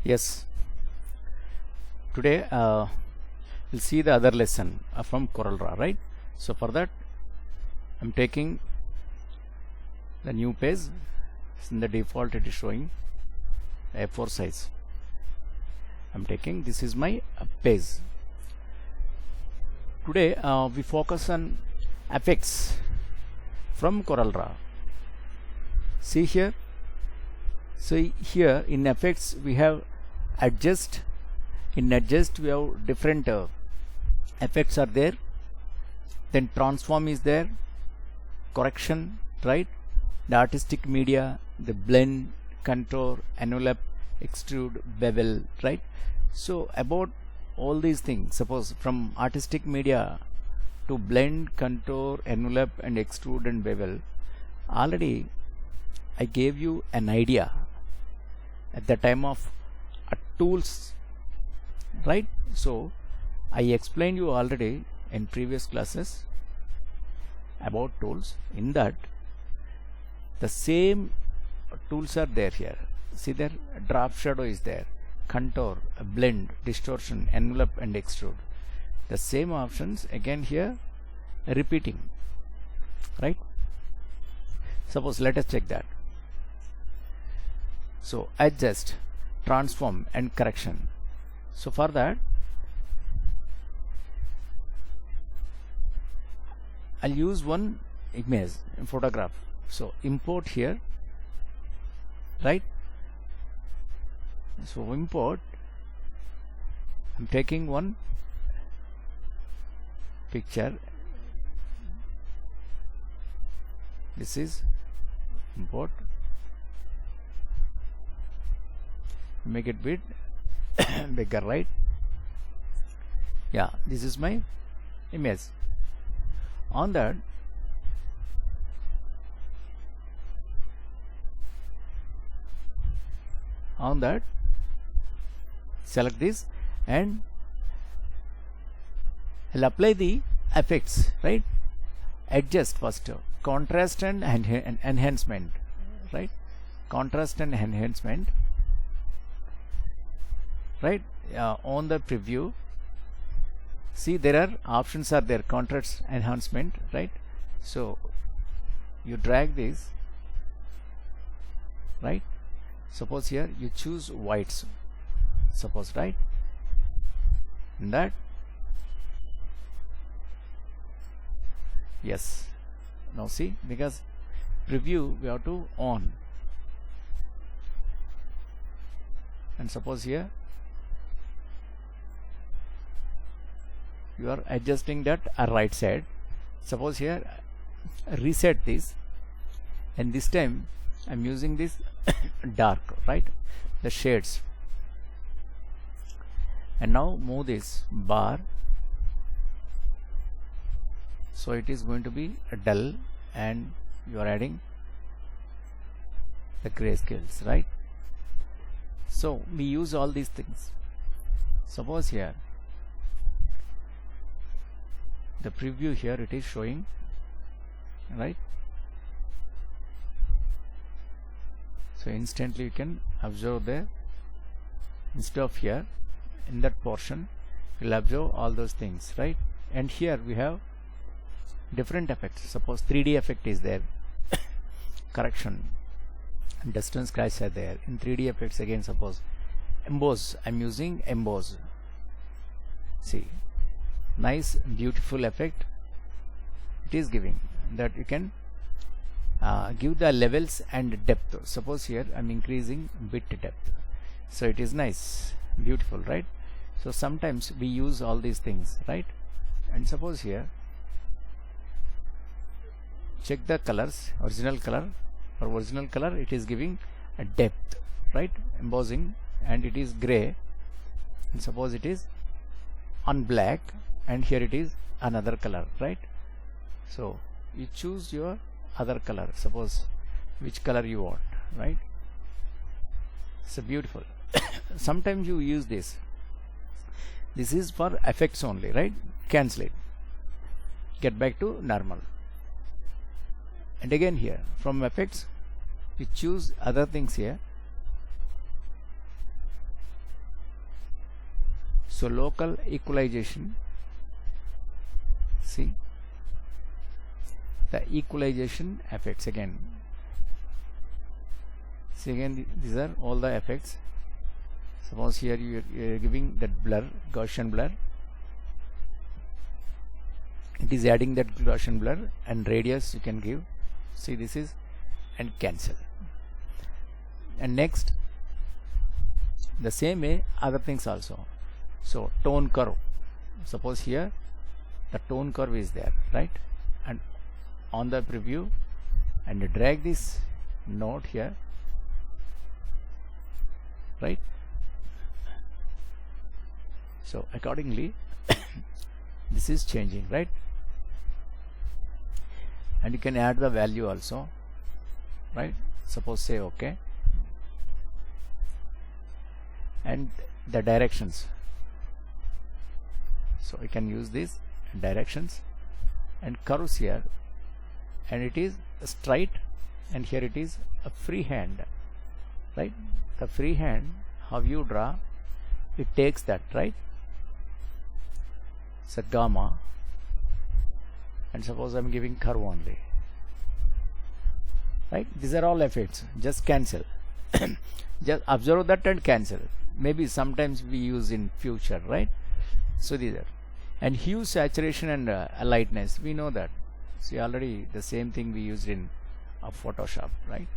Yes, today we'll see the other lesson from CorelDRAW, right? So for that I'm taking the new page. In the default it is showing A4 size. I'm taking, this is my page. Today we focus on effects from CorelDRAW. See here. So here in effects we have adjust. In adjust we have different effects are there. Then transform is there, correction, right? The artistic media, the blend, contour, envelope, extrude, bevel, right? So about all these things, suppose from artistic media to blend, contour, envelope and extrude and bevel, already I gave you an idea at the time of tools, right? So I explained you already in previous classes about tools. In that the same tools are there here. See there, draft shadow is there, contour, blend, distortion, envelope and extrude. The same options again here repeating, right? Suppose let us check that. So adjust, transform and correction. So for that I'll use one image, photograph. So import here, right? So import, I'm taking one picture. This is import, make it bit bigger, right? Yeah, this is my image. On that select this and I'll apply the effects, right? Adjust first, contrast and enhancement, right? Contrast and enhancement, right? On the preview, see there are options are there, contrast, enhancement, right? So you drag this, right? Suppose here you choose whites, suppose, right? And that, yes. Now see, because preview we have to on, and suppose here you are adjusting that right side. Suppose here reset this, and this time I'm using this dark, right? The shades, and now move this bar, so it is going to be dull, and you are adding the grayscales, right? So we use all these things. Suppose here the preview here it is showing, right? So instantly you can observe there, instead of here in that portion you'll observe all those things, right? And here we have different effects. Suppose 3D effect is there, correction, distance scratch are there. In 3D effects again, suppose emboss, I'm using emboss. See, nice beautiful effect it is giving, that you can give the levels and depth. Suppose here I'm increasing bit depth, so it is nice, beautiful, right? So sometimes we use all these things, right? And suppose here check the colors, original color, for original color it is giving a depth, right? Embossing, and it is gray, and suppose it is on black, and here it is another color, right? So you choose your other color, suppose which color you want, right? So beautiful. Sometimes you use this. This is for effects only, right? Cancel it, get back to normal. And again here from effects you choose other things here, So local equalization, see the equalization effects again. See again, these are all the effects. Suppose here you are giving that blur, Gaussian blur. It is adding that Gaussian blur, and radius you can give. See, this is, and cancel. And next, the same way other things also. So tone curve, suppose here the tone curve is there, right? And on the preview, and drag this node here, right? So accordingly this is changing, right? And you can add the value also, right? Suppose say OK, and the directions. So we can use these directions and curves here, and it is straight, and here it is a freehand, right? The freehand, how you draw, it takes that, right? So gamma, and suppose I'm giving curve only, right? These are all effects. Just cancel. Just observe that and cancel. Maybe sometimes we use in future, right? So these are, and hue, saturation, and lightness, we know that. See, already the same thing we used in Photoshop, right?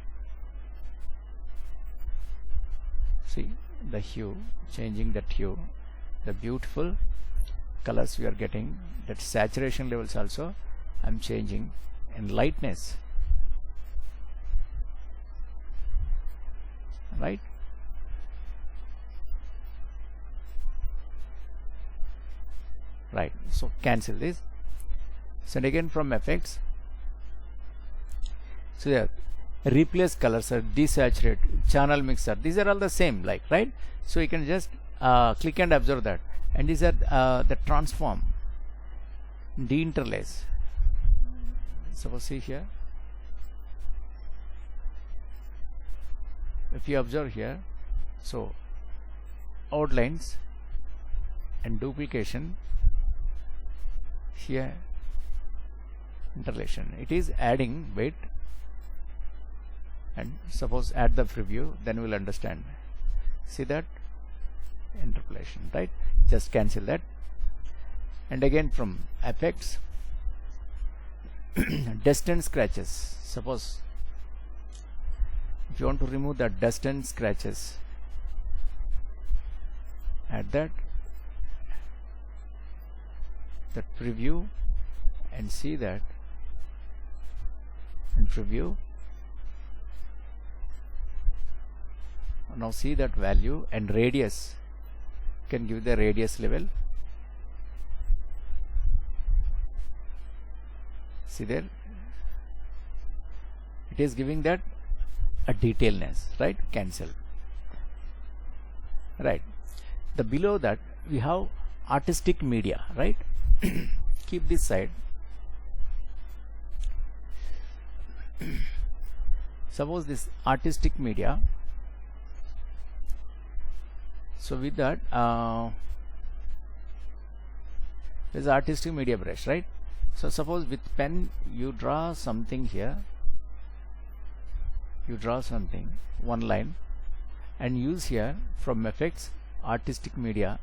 See the hue, changing that hue, the beautiful colors we are getting. That saturation levels also I'm changing, and lightness, right? Right. So cancel this. So again from effects, so there, replace colors, or desaturate, channel mixer, these are all the same, like, right? So you can just click and observe that. And these are the transform, deinterlace. Suppose see here, if you observe here, so outlines and duplication, here interlation, it is adding weight. And suppose add the preview, then we'll understand. See that interpolation, right? Just cancel that. And again from effects, dust and scratches. Suppose if you want to remove the dust and scratches, add that preview, and see that, and preview. Now see that value, and radius, you can give the radius level. See there, it is giving that a detailness, right? Cancel. Right. The below that we have artistic media, right? Keep this side. Suppose this artistic media. So with that, there's artistic media brush, right? So suppose with pen you draw something here, you draw something, one line, and use here from effects, artistic media,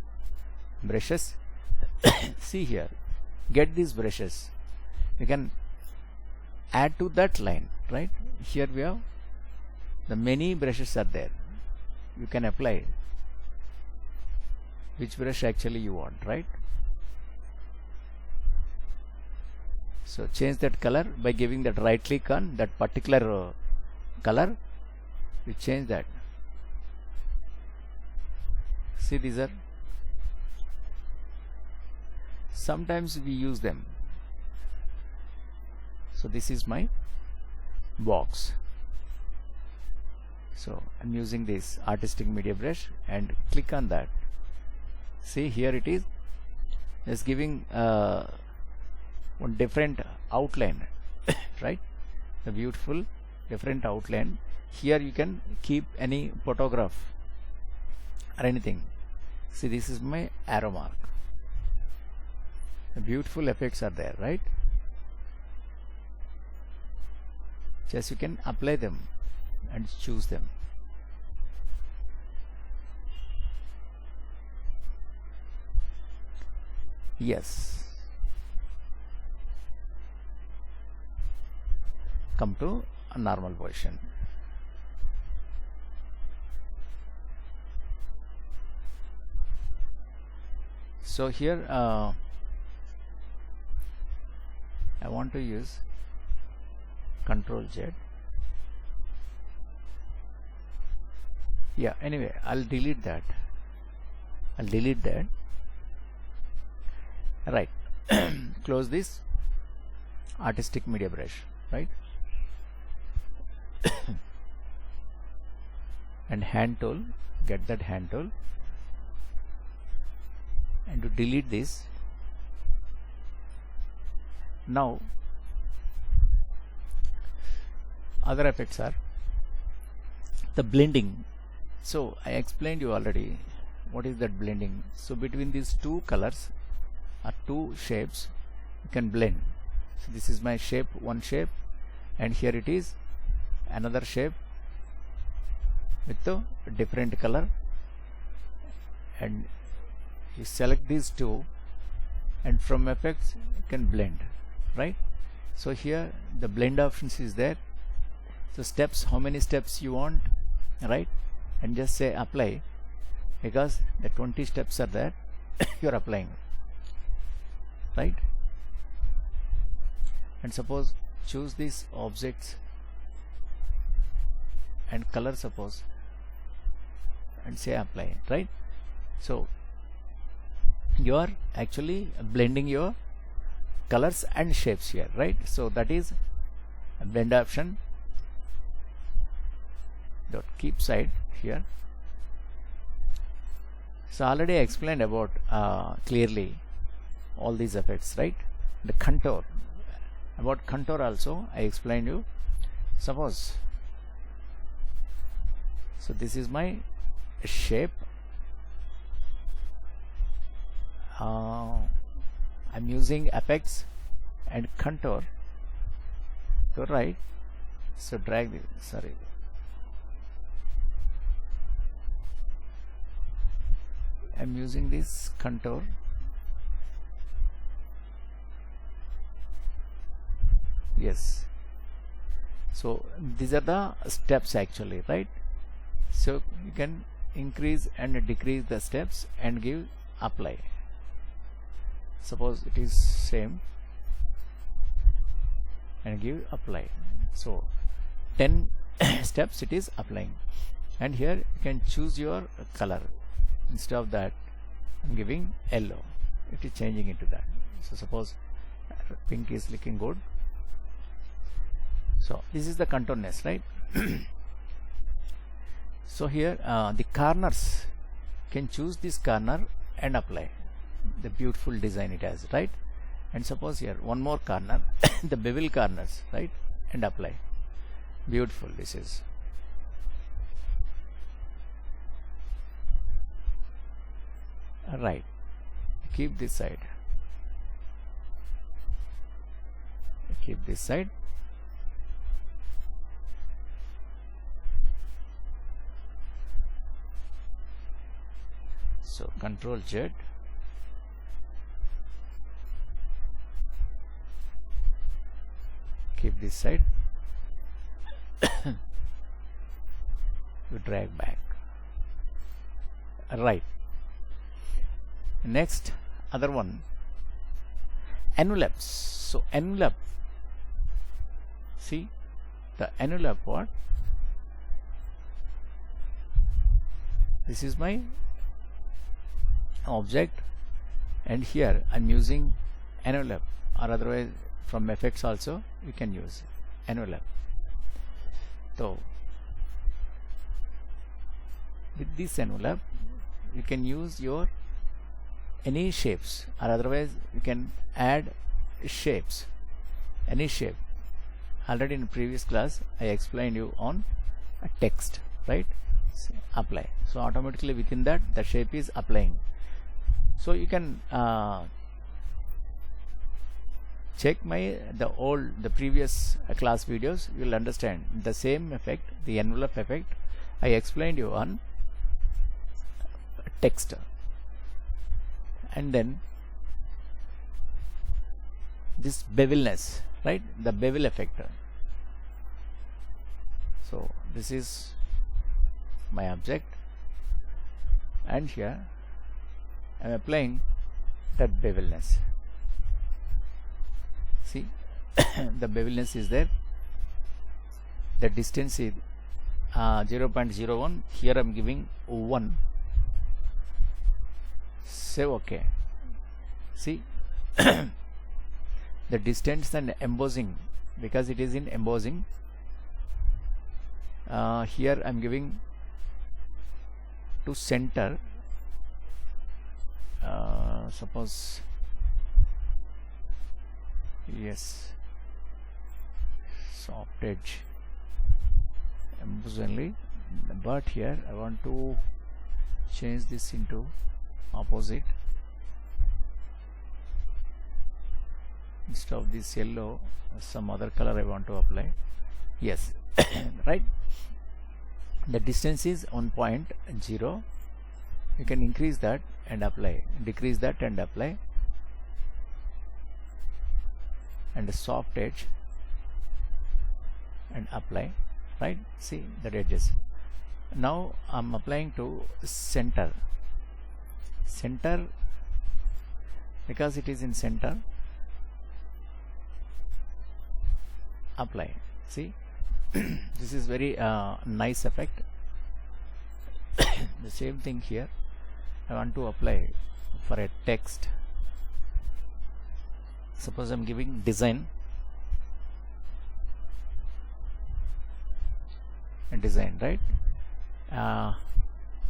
brushes. See here, get these brushes, you can add to that line, right? Here we have the many brushes are there, you can apply which brush actually you want, right? So change that color by giving that right click on that particular color, you change that. See, these are, sometimes we use them. So this is my box. So I'm using this artistic media brush and click on that. See, here it is, it's giving one different outline, right? The beautiful different outline. Here you can keep any photograph or anything. See, this is my arrow mark. The beautiful effects are there, right? Just you can apply them and choose them. Yes. Come to a normal position. So here I want to use Control Z. Yeah, anyway, I'll delete that. Right. Close this artistic media brush, right? And hand tool, get that hand tool, and to delete this. Now other effects are the blending. So I explained you already what is that blending. So between these two colors or two shapes you can blend. So this is my shape, one shape, and here it is another shape with a different color, and you select these two and from effects you can blend, right? So here the blend options is there. So steps, how many steps you want, right? And just say apply, because the 20 steps are there. You are applying, right? And suppose choose these objects and color, suppose, and say apply, right? So you are actually blending your colors and shapes here, right? So that is a blend option. Dot keep side here. So already I explained about clearly all these effects, right? The contour, about contour also I explained you. Suppose, so this is my shape. I'm using effects and contour to right. So drag this, sorry, I'm using this contour. Yes. So these are the steps actually, right? So you can increase and decrease the steps and give apply. Suppose it is same and give apply. So 10 steps it is applying, and here you can choose your color. Instead of that I'm giving yellow, it is changing into that. So suppose pink is looking good. So this is the contourness, right? So here the corners, can choose this corner and apply. The beautiful design it has, right? And suppose here one more corner, the bevel corners, right? And apply. Beautiful this is. Right. Keep this side. Keep this side. So Control Z. Keep this side. You drag back. Right. Next, other one, envelopes. So envelope, see the envelope, what? This is my object, and here I'm using envelope, or otherwise from effects also you can use envelope. So with this envelope you can use your any shapes, or otherwise you can add shapes, any shape. Already in previous class I explained you on a text, right? See, apply. So automatically within that the shape is applying. So you can check the previous class videos. You will understand the same effect, the envelope effect I explained you on text. And then this bevelness, right, the bevel effect. So this is my object, and here I am applying that bevelness. See, the bevelness is there. The distance is 0.01. Here I am giving 1. Say OK. See, the distance and embossing, because it is in embossing, here I am giving to center. Suppose, yes, soft edge emboss only, but here I want to change this into opposite. Instead of this yellow, some other color I want to apply. Yes, right. The distance is 1.0. You can increase that and apply, decrease that and apply, and a soft edge and apply, right? See that edges. Now I'm applying to center, because it is in center. Apply. See, this is very nice effect. The same thing here I want to apply for a text. Suppose I'm giving design and design, right?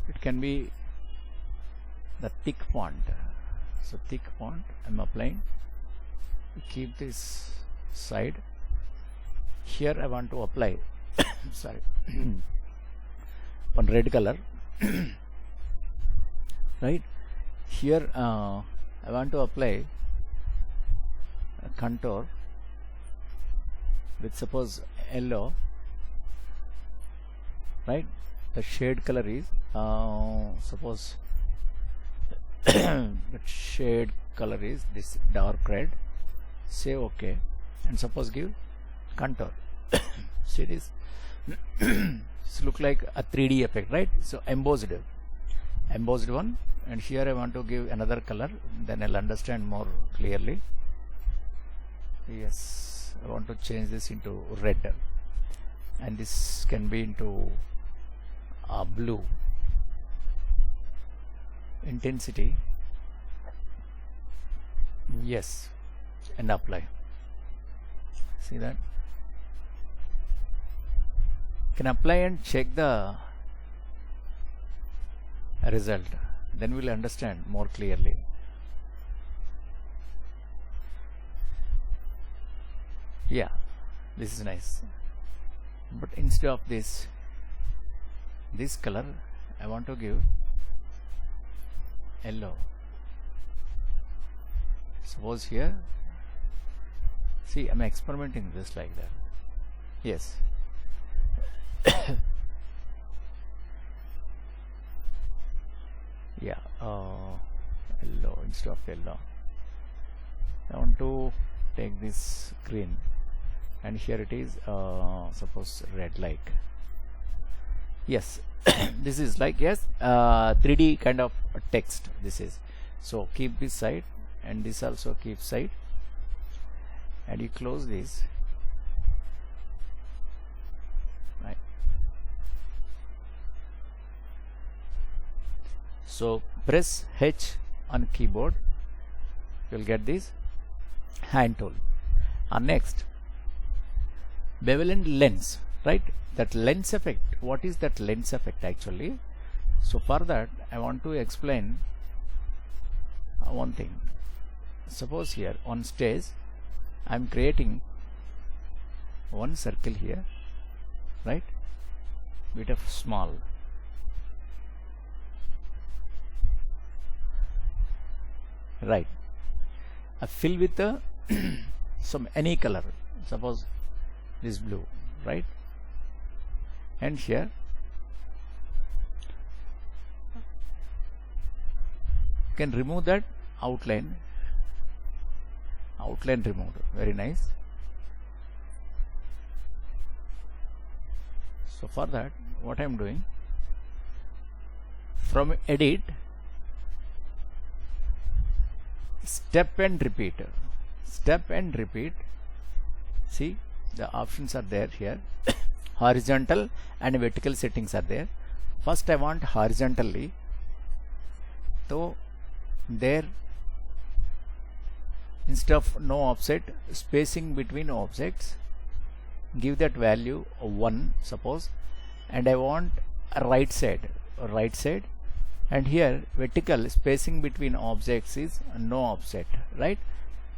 It can be the thick font. So thick font I'm applying. Keep this side. Here I want to apply sorry one red color right. Here I want to apply a contour with suppose yellow, right? The shade color is suppose the shade color is this dark red. Say OK, and suppose give contour. See this? This look like a 3D effect, right? So embossed one, and here I want to give another color, then I'll understand more clearly. Yes, I want to change this into red, and this can be into blue. Intensity, yes, and apply. See that? Can apply and check the result, then we'll understand more clearly. Yeah, this is nice, but instead of this color I want to give yellow. Suppose here, see, I'm experimenting this like that. Yes. Yeah, yellow instead of yellow. I want to take this green, and here it is suppose red like. Yes. This is like, yes, 3D kind of text this is. So keep this side, and this also keep side, and you close this, right? So press H on keyboard, you'll get this hand tool. Next, bevel lens, right? That lens effect, what is that lens effect actually? So for that I want to explain one thing. Suppose here on stage I am creating one circle here, right? Bit of small, right. Fill with some any color, suppose this blue, right, and here you can remove that outline removed, very nice. So for that, what I am doing, from edit, step and repeat, see the options are there here. Horizontal and vertical settings are there. First I want horizontally, so there instead of no offset, spacing between objects, give that value 1 suppose, and I want a right side, and here vertical spacing between objects is no offset, right.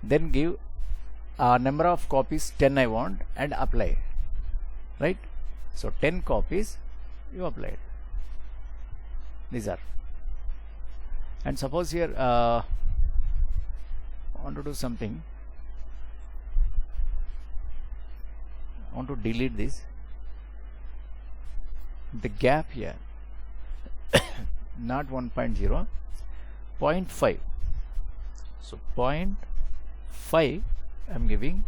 Then give number of copies 10 I want, and apply, right. So 10 copies you applied, these are. And suppose here I want to do something, I want to delete this, the gap here not 1.0, 0.5, so 0.5 I'm giving,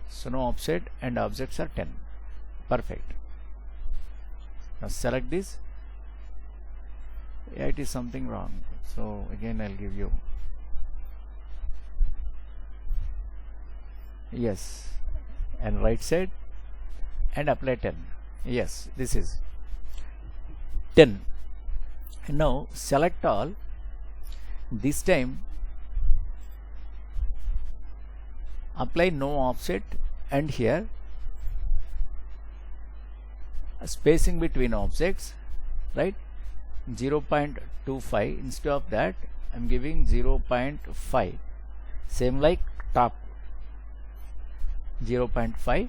so no offset, and objects are 10, perfect. Now select this, yeah, it is something wrong, so again I'll give you, yes, and right side, and apply 10, yes, this is 10. Now select all, this time apply no offset, and here spacing between objects, right, 0.25, instead of that I'm giving 0.5, same like top, 0.5,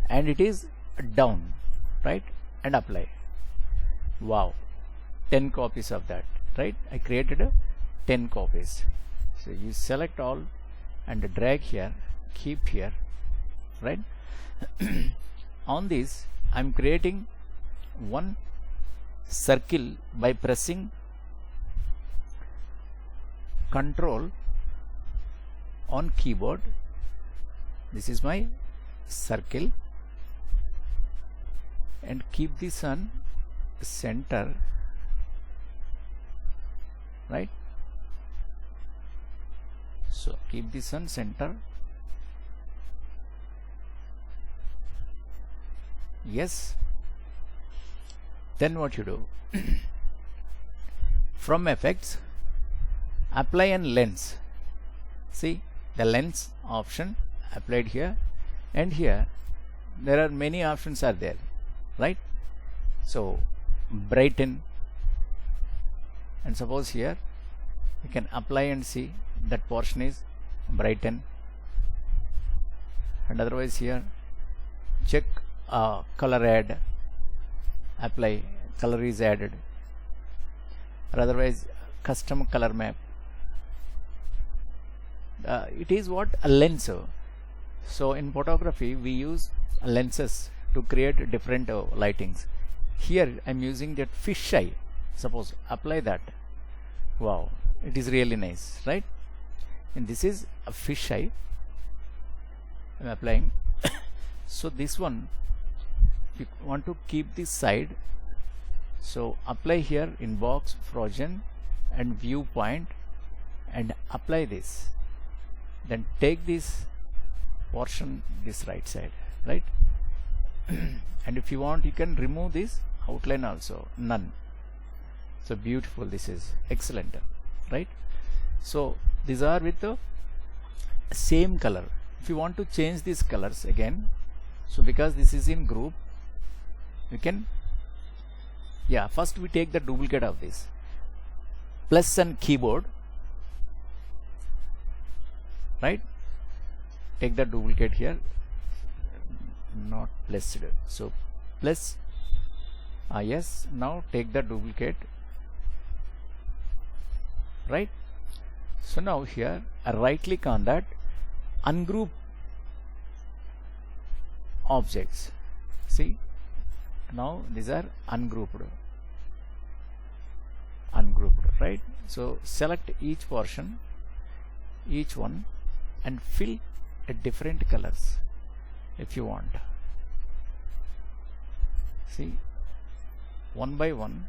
and it is down, right, and apply. Wow, 10 copies of that, right, I created 10 copies. So you select all and drag here, keep here, right. On this I'm creating one circle by pressing Control on keyboard. This is my circle, and keep this on center, right. So keep this on center, yes. Then what you do, from effects, apply and lens, see the lens option applied here, and here there are many options are there, right. So brighten, and suppose here you can apply and see that portion is brighten, and otherwise here check color add, apply, color is added, or otherwise custom color map, it is what a lens. So in photography we use lenses to create different lightings. Here I'm using that fish eye, suppose apply that, wow, it is really nice, right. And this is a fish eye I'm applying. So this one we want to keep this side, so apply here in box, frozen, and viewpoint, and apply this, then take this portion this right side, right. And if you want you can remove this outline also, none. So beautiful, this is excellent, right. So these are with the same color. If you want to change these colors again, so because this is in group, you can, yeah, first we take the duplicate of this, plus and keyboard, right, take the duplicate here, not placed, so plus, yes, now take the duplicate, right? So now here I right click on that, ungroup objects. See, now these are ungrouped, right? So select each portion, each one, and fill a different colors if you want. See, one by one.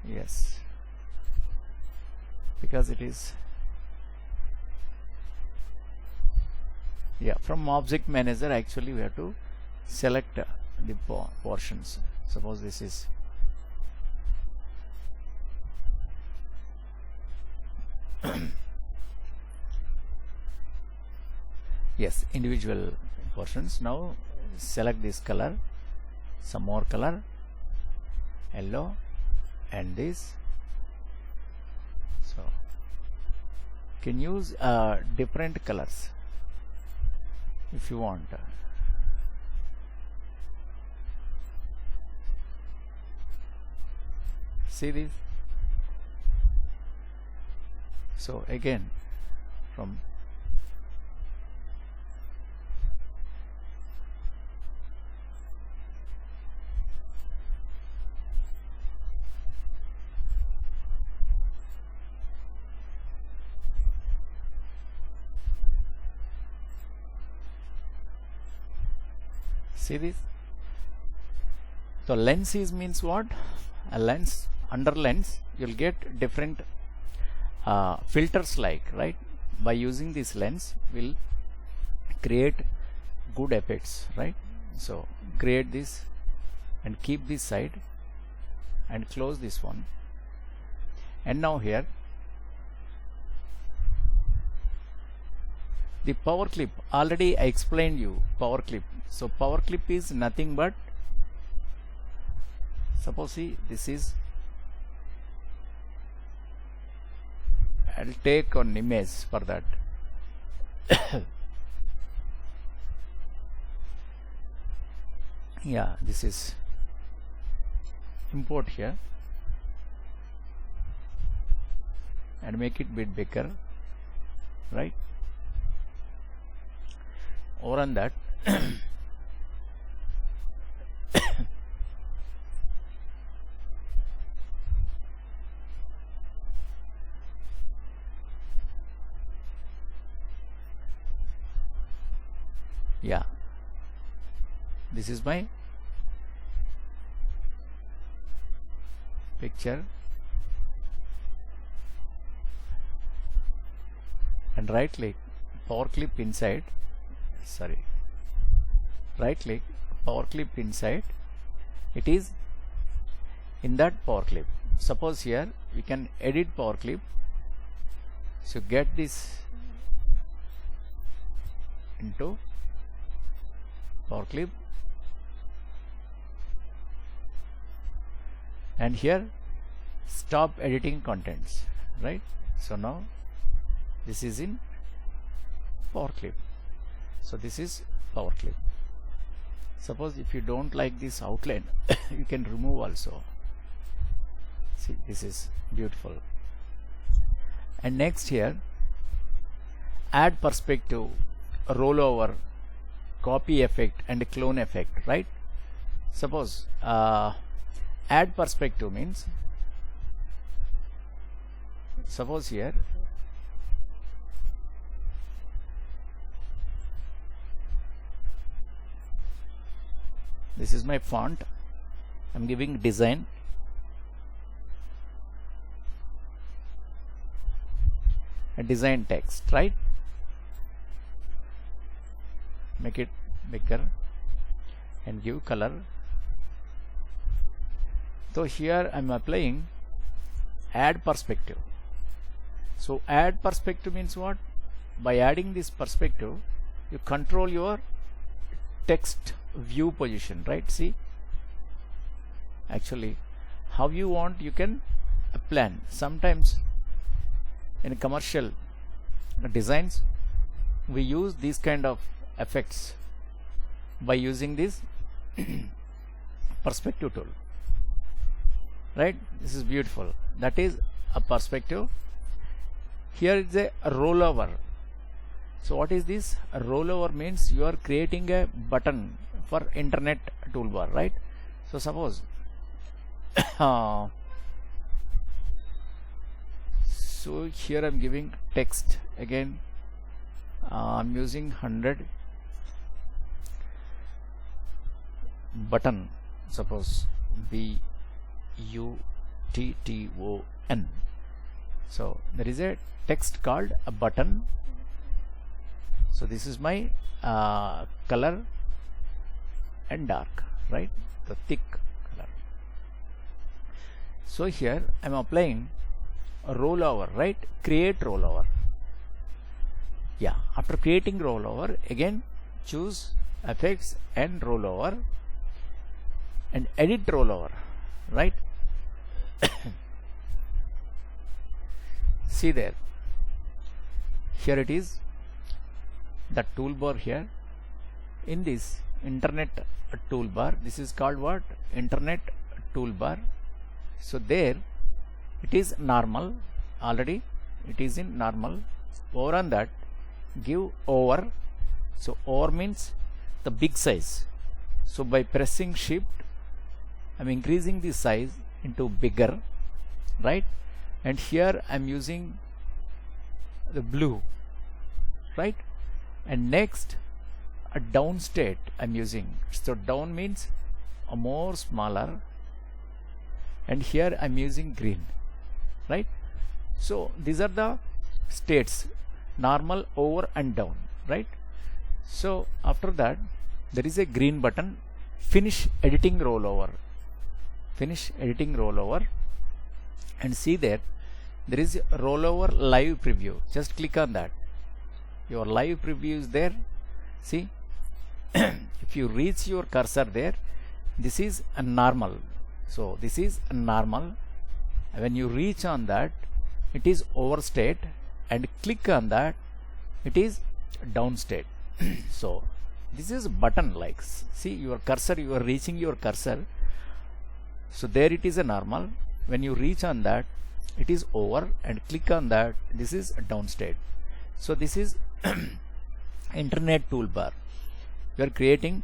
Yes, because it is, yeah, from object manager actually we have to select the portions. Suppose this is yes, individual portions. Now select this color, some more color, yellow, and this. So can use different colors if you want. See this? So again, from see this? So lens is means what? A lens, under lens you'll get different filters, like, right? By using this lens will create good effects, right? So create this and keep this side and close this one. And now here the power clip, already I explained you power clip. So power clip is nothing but, suppose see, this is, I'll take an image for that. Yeah, this is import here and make it bit bigger, right? Or on that yeah, this is my picture, and right click, power clip inside, sorry, right click, power clip inside, it is in that power clip. Suppose here we can edit power clip, so get this into power clip, and here stop editing contents, right? So now this is in power clip, so this is power clip. Suppose if you don't like this outline you can remove also. See, this is beautiful. And next here, add perspective, rollover, copy effect, and clone effect, right? Suppose add perspective means, suppose here this is my font, I'm giving design, a design text, right? Make it bigger and give color. So here I'm applying add perspective. So add perspective means what? By adding this perspective you control your text view position, right? See, actually how you want you can plan. Sometimes in commercial designs we use these kind of effects by using this perspective tool, right? This is beautiful. That is a perspective. Here is a rollover. So what is this? A rollover means you are creating a button for internet toolbar, right? So suppose so here I'm giving text again. I'm using 100 button, suppose BUTTON. So there is a text called a button. So this is my color and dark, right? The thick color. So here I'm applying a rollover, right? Create rollover. Yeah, after creating rollover, again choose effects and rollover and edit rollover, right? See there, here it is, the toolbar here. In this internet toolbar, this is called what? Internet toolbar. So there it is normal, already it is in normal. Over on that, give over. So over means the big size. So by pressing shift, I'm increasing the size into bigger, right? And here I'm using the blue, right? And next a down state I'm using. So down means a more smaller, and here I'm using green, right? So these are the states, normal, over and down, right? So after that there is a green button, finish editing rollover. Finish editing rollover, and see there is a rollover live preview. Just click on that. Your live preview is there. See, if you reach your cursor there, this is a normal. So this is a normal. When you reach on that, it is over state, and click on that, it is down state. So this is button like, see your cursor, you are reaching your cursor. So there it is a normal. When you reach on that, it is over, and click on that, this is a down state. So this is internet toolbar. You are creating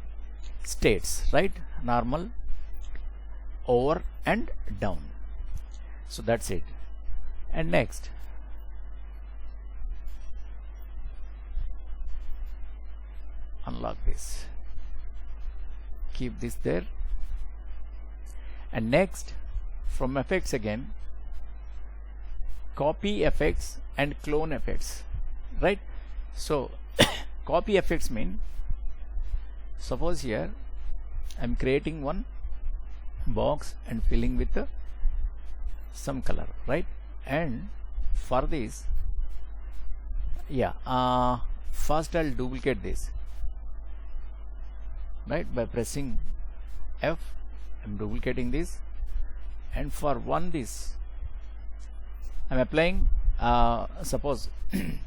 states, right? Normal, over and down. So that's it. And next, unlock this, keep this there. And next, from effects again, copy effects and clone effects, right? So copy effects mean, suppose here I'm creating one box and filling with some color, right? And for this, yeah, first I'll duplicate this, right? By pressing F, I'm duplicating this, and for one this I'm applying suppose the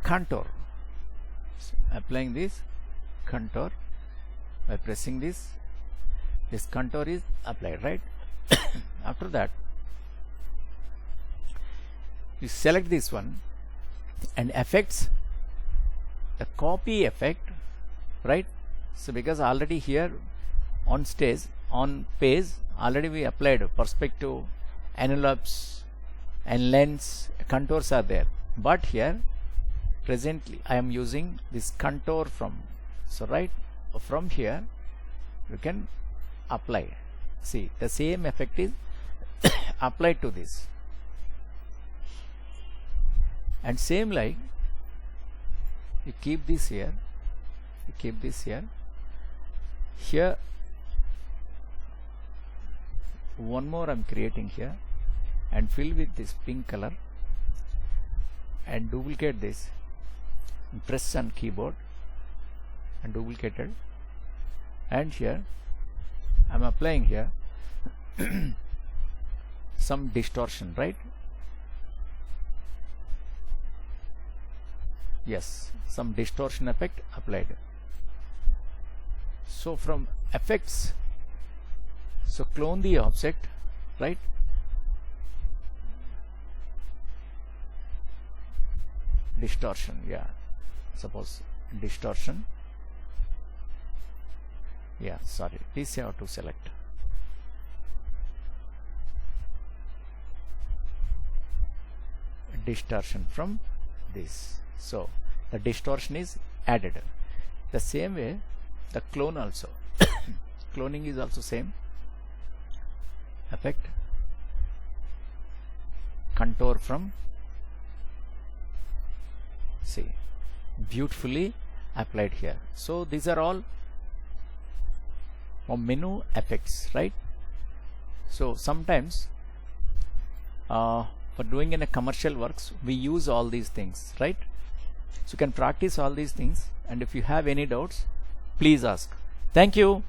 contour. So applying this contour by pressing this contour is applied, right? After that, you select this one and effects, the copy effect, right? So because already here on stage, on page, already we applied perspective, envelopes and lens, contours are there, but here presently I am using this contour from. So right from here you can apply. See, the same effect is applied to this, and same like you keep this here, you keep this here. Here one more I'm creating here, and fill with this pink color, and duplicate this, and press on keyboard and duplicated, and here I'm applying here some distortion, right? Yes, some distortion effect applied. So from effects, so clone the object, right? Distortion, yeah, suppose distortion, yeah, sorry, this you have to select. Distortion from this, so the distortion is added. The same way the clone also cloning is also same. Effect, contour from, see, beautifully applied here. So these are all menu effects, right? So sometimes for doing in a commercial works we use all these things, right? So you can practice all these things, and if you have any doubts, please ask. Thank you.